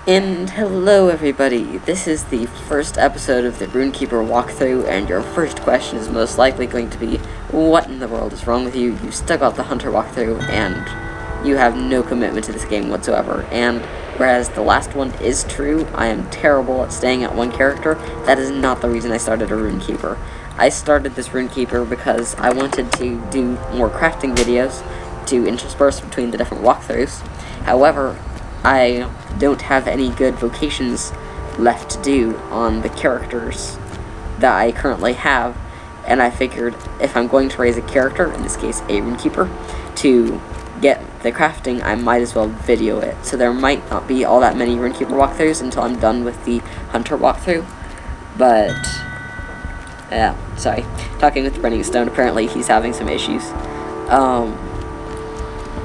And hello everybody, this is the first episode of the Rune-Keeper walkthrough, and your first question is most likely going to be, what in the world is wrong with you? You stuck out the Hunter walkthrough, and you have no commitment to this game whatsoever. And whereas the last one is true, I am terrible at staying at one character, that is not the reason I started a Rune-Keeper. I started this Rune-Keeper because I wanted to do more crafting videos to intersperse between the different walkthroughs. However, I don't have any good vocations left to do on the characters that I currently have, and I figured if I'm going to raise a character, in this case a Rune-Keeper, to get the crafting, I might as well video it. So there might not be all that many Rune-Keeper walkthroughs until I'm done with the Hunter walkthrough, but yeah, sorry. Talking with Burning Stone, apparently he's having some issues.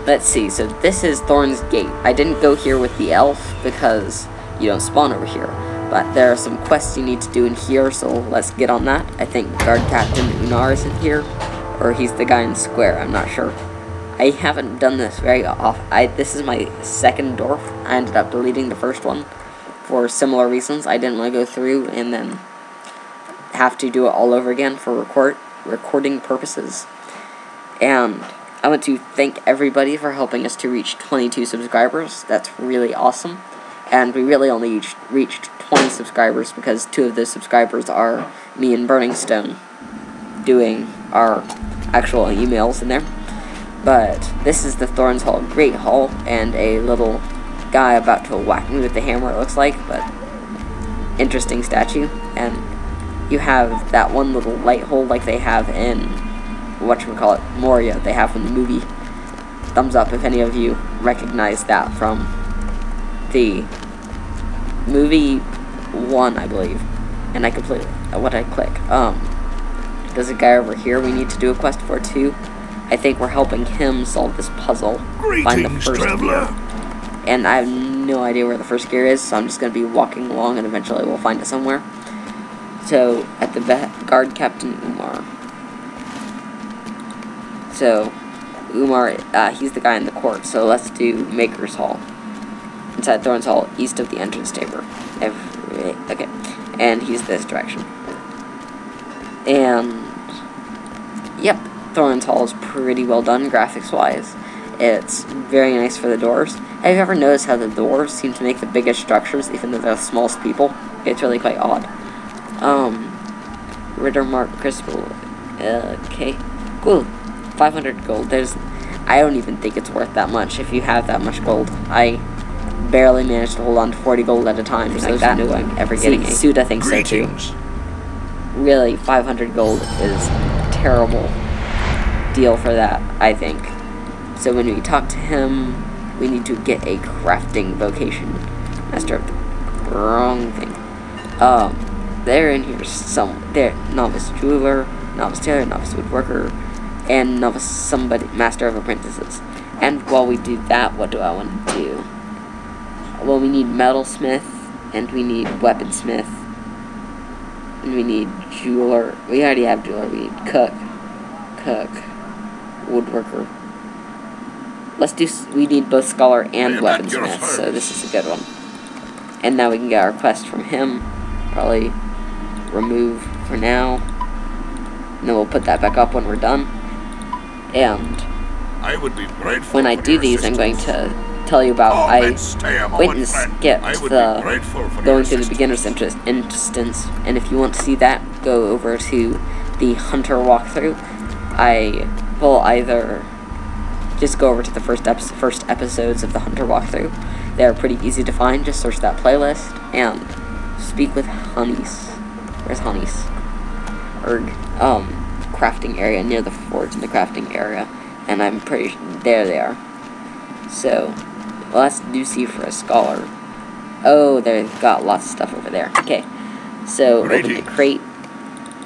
Let's see, so this is Thorn's Gate. I didn't go here with the elf because you don't spawn over here, but there are some quests you need to do in here, so let's get on that. I think Guard Captain Unar is in here, or he's the guy in the square, I'm not sure. I haven't done this very often. This is my second dwarf. I ended up deleting the first one for similar reasons. I didn't want to go through and then have to do it all over again for recording purposes. And I want to thank everybody for helping us to reach 22 subscribers. That's really awesome. And we really only reached 20 subscribers because 2 of those subscribers are me and Burning Stone doing our actual emails in there. But this is the Thorns Hall Great Hall, and a little guy about to whack me with the hammer, it looks like, but interesting statue. And you have that one little light hole like they have in whatchamacallit, Moria, they have from the movie. Thumbs up if any of you recognize that from the movie 1, I believe. And I completely, what I click, there's a guy over here we need to do a quest for too. I think we're helping him solve this puzzle, find the first gear. And I have no idea where the first gear is, so I'm just going to be walking along and eventually we'll find it somewhere. So, at the Guard Captain Umar. So, Umar, he's the guy in the court, so let's do Maker's Hall. Inside Thorns Hall, east of the entrance chamber. Okay, and he's this direction. And, yep, Thorns Hall is pretty well done graphics-wise. It's very nice for the doors. Have you ever noticed how the doors seem to make the biggest structures, even though they're the smallest people? It's really quite odd. Rittermark Crystal. Okay, cool. 500 gold. I don't even think it's worth that much if you have that much gold. I barely managed to hold on to 40 gold at a time, so there's no way I'm ever getting a suit. I think so too. Really, 500 gold is a terrible deal for that, I think. So when we talk to him, we need to get a crafting vocation. Master of the wrong thing. They're in here they're novice jeweler, novice tailor, novice woodworker, and novice master of apprentices. And while we do that, what do I want to do? Well, we need metalsmith, and we need weaponsmith, and we need jeweler. We already have jeweler. We need cook, woodworker. We need both scholar and weaponsmith, so this is a good one. And now we can get our quest from him. Probably remove for now, and then we'll put that back up when we're done. And I would be grateful when I do these, I'm going to tell you about, I went and skipped the going through the beginner's instance, and if you want to see that, go over to the Hunter walkthrough. I will either just go over to the first episodes of the Hunter walkthrough. They're pretty easy to find, just search that playlist, and speak with Honeys. Where's Honeys? Crafting area, near the forge in the crafting area, and I'm pretty sure, there they are. So, let's do see for a scholar. Oh, they've got lots of stuff over there. Okay, so open the crate,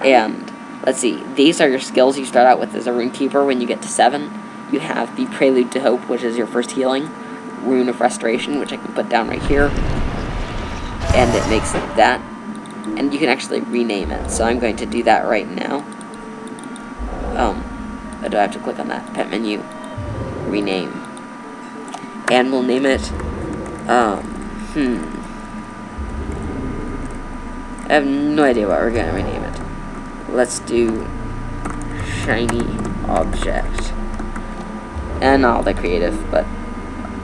and let's see, these are your skills you start out with as a Rune-Keeper. When you get to 7, you have the Prelude to Hope, which is your first healing, Rune of Restoration, which I can put down right here, and it makes that, and you can actually rename it, so I'm going to do that right now. Do I have to click on that? Pet menu, rename, and we'll name it, I have no idea what we're gonna rename it. Let's do shiny object. And all the creative, but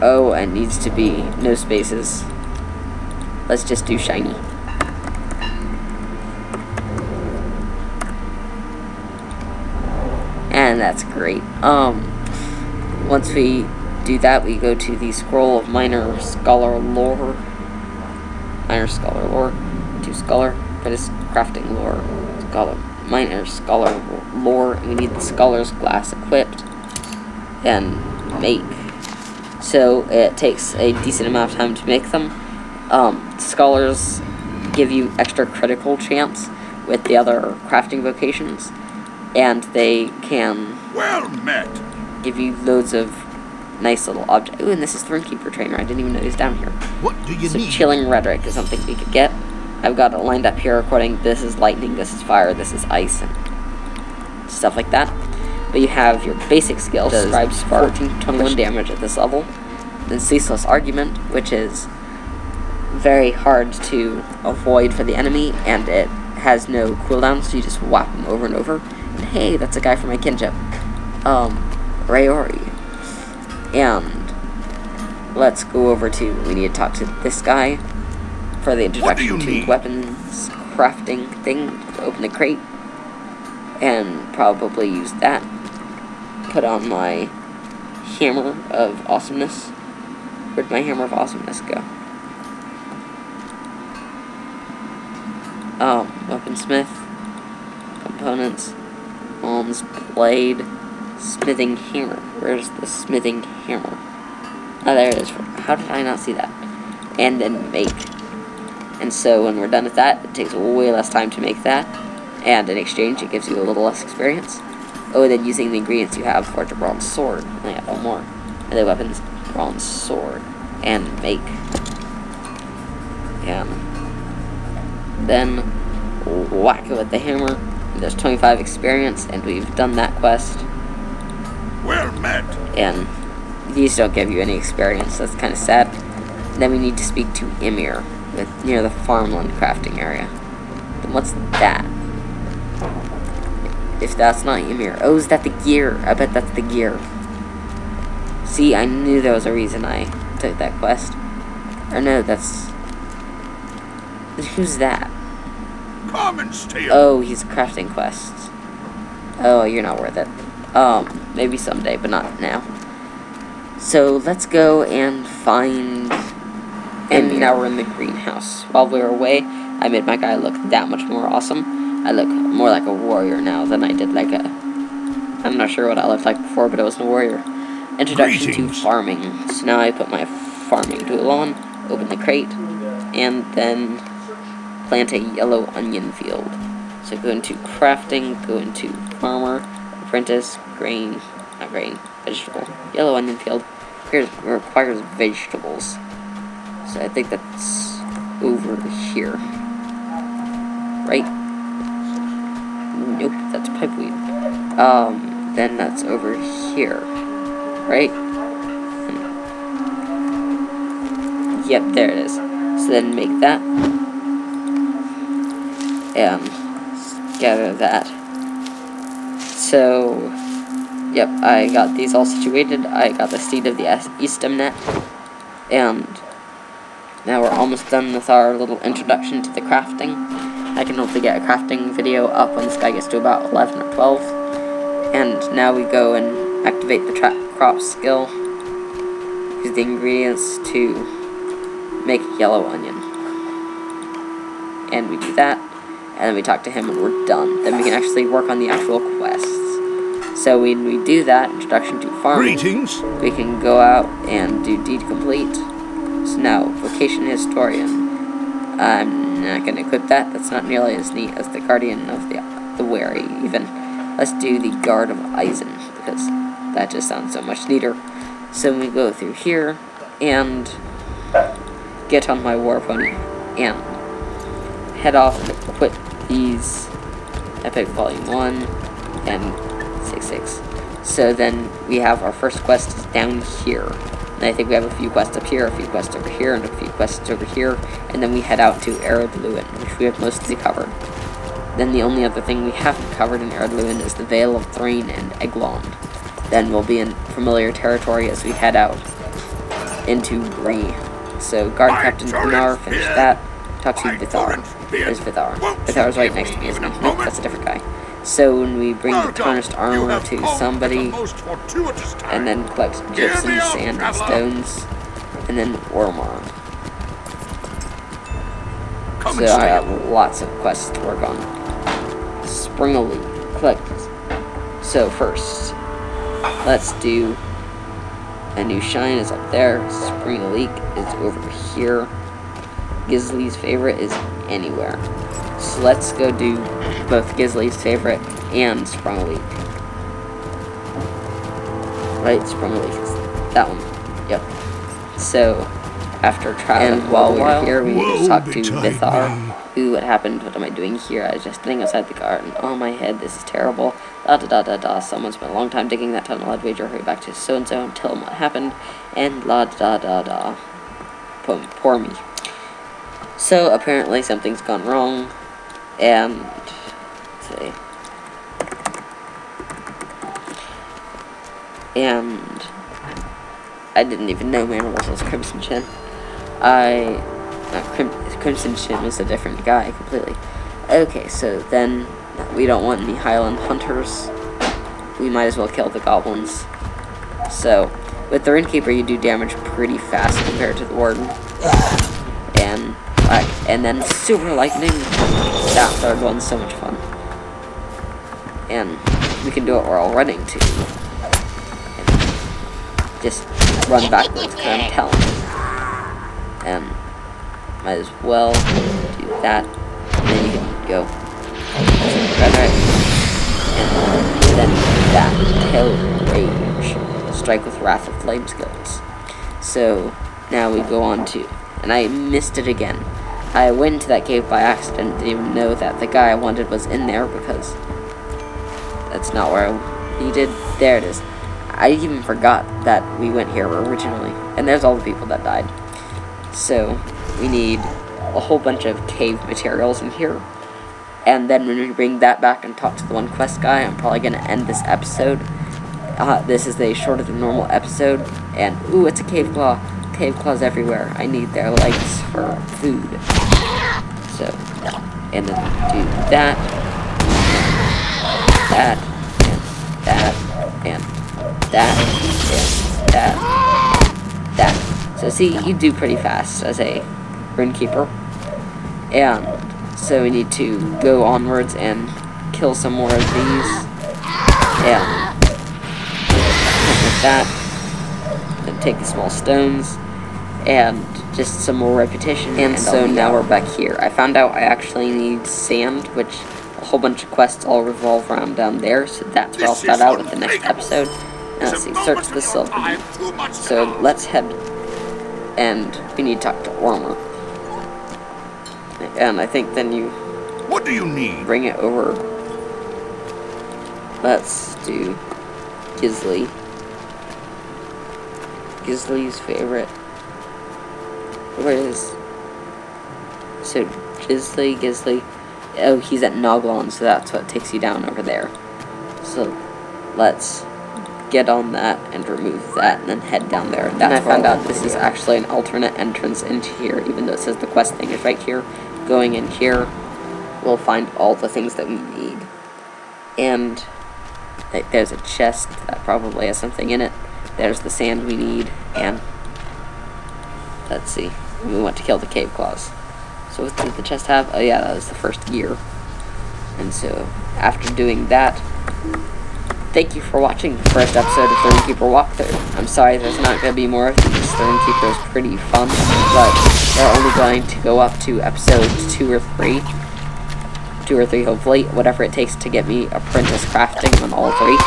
oh, it needs to be no spaces. Let's just do shiny. And that's great. Once we do that, we go to the scroll of minor scholar lore. To scholar, but it's crafting lore. Minor scholar lore. And we need the scholar's glass equipped and make. So it takes a decent amount of time to make them. Scholars give you extra critical chance with the other crafting vocations, and they can Well met. give you loads of nice little objects. Ooh, and this is Rune-Keeper trainer. I didn't even know he was down here. What do you So need? chilling rhetoric is something we could get. I've got it lined up here according, this is lightning, this is fire, this is ice, and stuff like that. But you have your basic skills, Scribe Spark, 21 damage at this level. Then Ceaseless Argument, which is very hard to avoid for the enemy, and it has no cooldown, so you just whap them over and over. And hey, that's a guy from my kinship. Rayori. And let's go over to, we need to talk to this guy for the introduction to weapons crafting thing, to open the crate, and probably use that. Put on my hammer of awesomeness. Where'd my hammer of awesomeness go? Weaponsmith, components, Alms blade, smithing hammer. Where's the smithing hammer? Oh, there it is. How did I not see that? And then make. And so when we're done with that, it takes way less time to make that. And in exchange, it gives you a little less experience. Oh, and then using the ingredients you have for a bronze sword. I got one more. And the weapons, bronze sword. And make. And then whack it with the hammer. There's 25 experience, and we've done that quest. Well met. And these don't give you any experience. That's kind of sad. And then we need to speak to Ymir near the farmland crafting area. Then what's that? If that's not Ymir, oh, is that the gear? I bet that's the gear. See, I knew there was a reason I took that quest. Or no, that's. Who's that? Common steel. Oh, he's crafting quests. Oh, you're not worth it. Maybe someday, but not now. So let's go and find. And now we're in the greenhouse. While we were away, I made my guy look that much more awesome. I look more like a warrior now than I did like a. I'm not sure what I looked like before, but I was a warrior. Introduction to farming. So now I put my farming tool on, open the crate, and then plant a yellow onion field. So go into crafting, go into farmer, apprentice, grain, not grain, vegetable. Yellow onion field requires vegetables. So I think that's over here. Right? Nope, that's pipeweed. Then that's over here. Right? Yep, there it is. So then make that. And gather that. So, yep, I got these all situated. I got the seed of the Eastemnet. And now we're almost done with our little introduction to the crafting. I can hopefully get a crafting video up when this guy gets to about 11 or 12. And now we go and activate the crop skill. Use the ingredients to make a yellow onion. And we do that. And then we talk to him and we're done. Then we can actually work on the actual quests. So when we do that, introduction to farming, Greetings. we can go out and do deed complete. So now, vocation historian. I'm not going to equip that. That's not nearly as neat as the guardian of the wary, even. Let's do the guard of Eisen, because that just sounds so much neater. So we go through here, and get on my war pony, and head off and equip these Epic Volume 1 and 6.6. So then we have our first quest is down here. And I think we have a few quests up here, a few quests over here, and a few quests over here. And then we head out to Eredluin, which we have mostly covered. Then the only other thing we haven't covered in Eredluin is the Vale of Thrain and Eglond. Then we'll be in familiar territory as we head out into Bree. So, Guard Captain Unar, finish that. Talk to Vithar. There's Vithar. Vithar's right next to me, isn't he? Nope, that's a different guy. So, when we bring the tarnished armor to somebody, and then collect gypsum, sand, and stones, and then Ormar. So, I have lots of quests to work on. Spring a Leak. Collect. So, first, let's do a new shine is up there. Spring a Leak is over here. Gisli's favorite is anywhere. So let's go do both Gisli's favorite and Sprung a Leak. Right, Sprung a Leak is that one. Yep. So after traveling while we were here, we talked to Vithar. Ooh, what happened? What am I doing here? I was just sitting outside the garden. Oh my head, this is terrible. Da da da da da. Someone spent a long time digging that tunnel. I'd wager hurry back to so and so and tell him what happened. And la da da da. Poor me. So apparently something's gone wrong, and let's see. And I didn't even know Manimal's was Crimson Chin. Crimson Chin was a different guy completely. Okay, so then we don't want any Highland Hunters. We might as well kill the goblins. So, with the Rune-Keeper, you do damage pretty fast compared to the Warden. And then Super Lightning. That third one's so much fun. And we can do it while we're all running too. And just run backwards because I'm telling you. And might as well do that. And then you can go. Right. And then that. Tail Rage. Strike with Wrath of Flame skills. So now we go on to. And I missed it again. I went into that cave by accident, didn't even know that the guy I wanted was in there because that's not where I needed. There it is. I even forgot that we went here originally. And there's all the people that died. So, we need a whole bunch of cave materials in here. And then when we bring that back and talk to the one quest guy, I'm probably going to end this episode. This is a shorter than normal episode. And, ooh, it's a cave claw. Cave claws everywhere. I need their legs for food. So, and then do that, and that, and that, and that. So see, you do pretty fast as a Rune-Keeper. And so we need to go onwards and kill some more of these. And like that. Then take the small stones. And just some more repetition. And so now we're back here. I found out I actually need sand, which a whole bunch of quests all revolve around down there. So that's where I'll start out with the next episode. And let's see, search the Silver Deep. So let's head. And we need to talk to Ormar. And I think then you. What do you need? Bring it over. Let's do Gisli. Gisli's favorite. Where is... So, Gisli... Oh, he's at Noglon, so that's what takes you down over there. So, let's get on that and remove that and then head down there. And I found out this is actually an alternate entrance into here, even though it says the quest thing is right here. Going in here, we'll find all the things that we need. And there's a chest that probably has something in it. There's the sand we need, and let's see. We want to kill the cave claws. So what did the chest have? Oh yeah, that was the first gear. And so, after doing that, thank you for watching the first episode of the Rune-Keeper walkthrough. I'm sorry there's not going to be more of these. The Rune-Keeper is pretty fun, but we're only going to go up to episodes 2 or 3. 2 or 3, hopefully. Whatever it takes to get me apprentice crafting on all 3.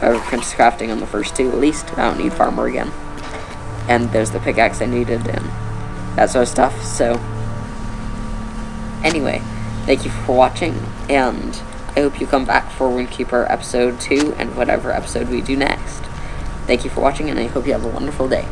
Or apprentice crafting on the first 2 at least. I don't need farmer again. And there's the pickaxe I needed and that sort of stuff. So, anyway, thank you for watching, and I hope you come back for Rune-Keeper episode 2 and whatever episode we do next. Thank you for watching, and I hope you have a wonderful day.